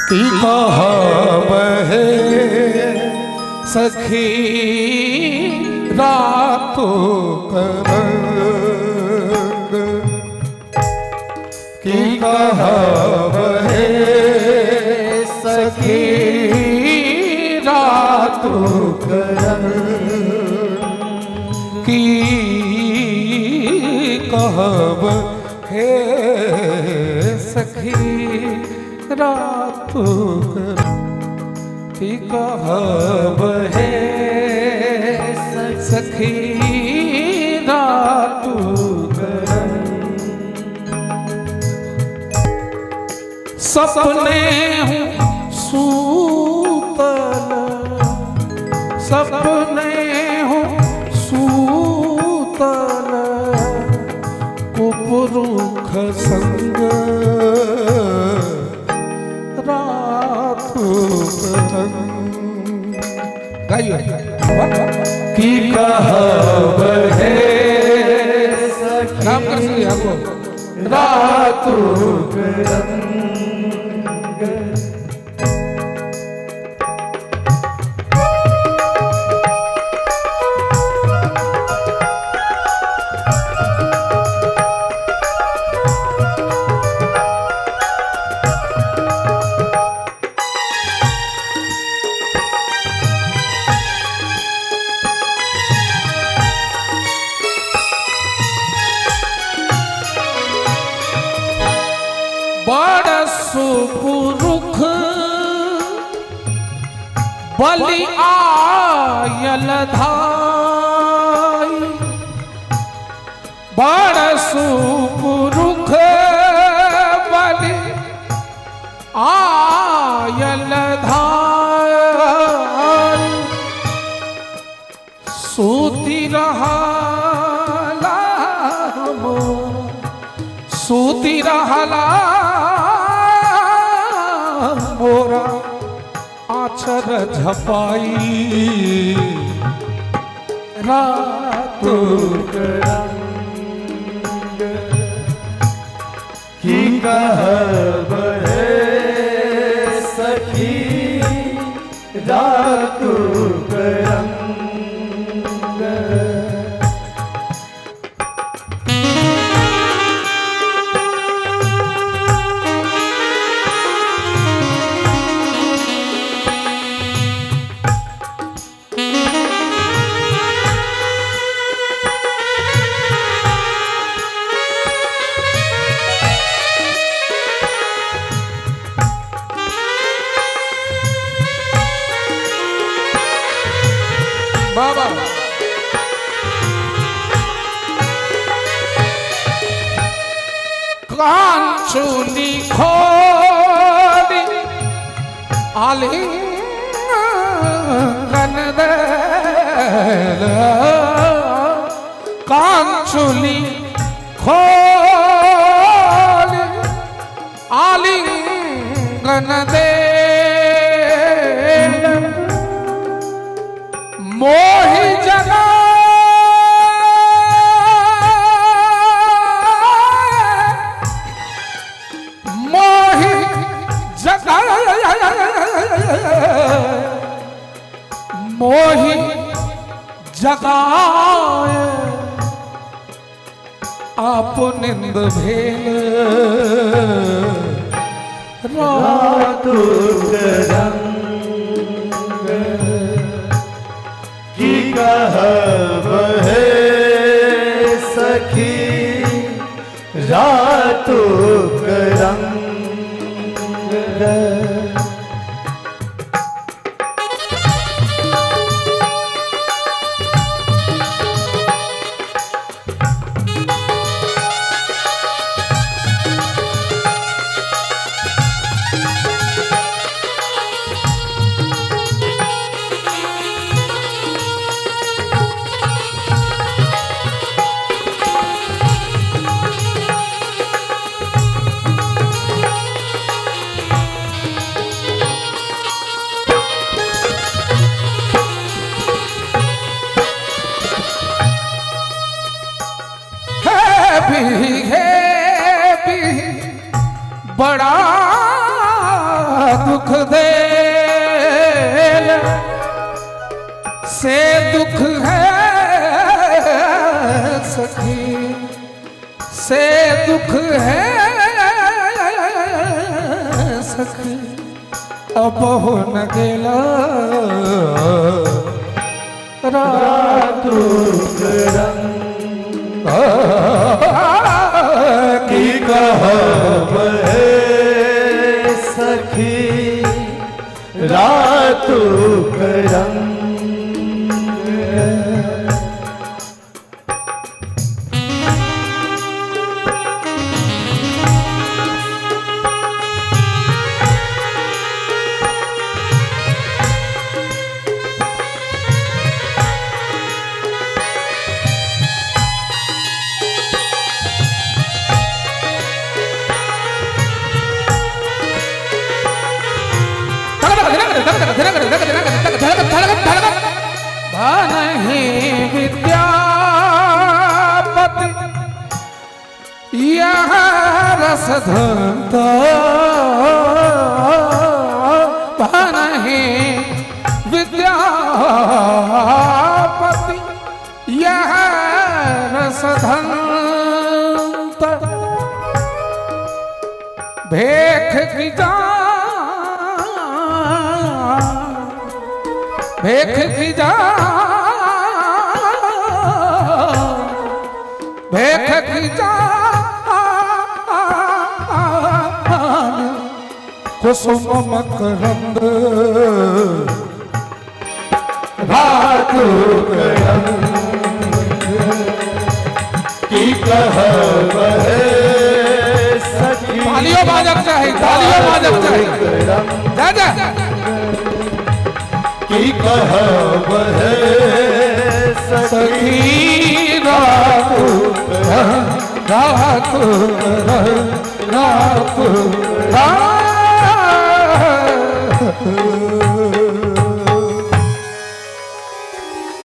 की कहावत सखी रातों करंग की कहावत सखी रातों करंग की कहावत है सखी रातों की कहावत है सखी रातों सपने हूँ सूतल सपने हूँ सूतल कुपुरुख संग की कहावत है सखी रातों करंग बड़ सुपुरुख बलि आयल धाई बड़ सुपुरुख बलि आयल धाई सूती रहला सूती रहला मोरा आचर झपाई रातों करंग की कहावत है सखी रातों करंग बाबा कांचुली खोली आलिंगन दे कांचुली खोली आलिंगन दे मोहि जगा मोहि जगा मोहि जगाए आप निंद भेल रातों करंग की कहावत है सखी रातों करंग बड़ा दुख दे से दुख है सखी से दुख है सखी अब हो न गेला रातु की कहब है सखी रातु रंग नहीं विद्यापति यह रसधंता नहीं विद्यापति यह रसधंता भेख की भेख की भेख की कुसुम मकरंद रातु की कहब है सखी तालियों बाजक चाहिए तालियों बाजक चाहिए जा जा की कहब है सखी रातु रातु रातु रातु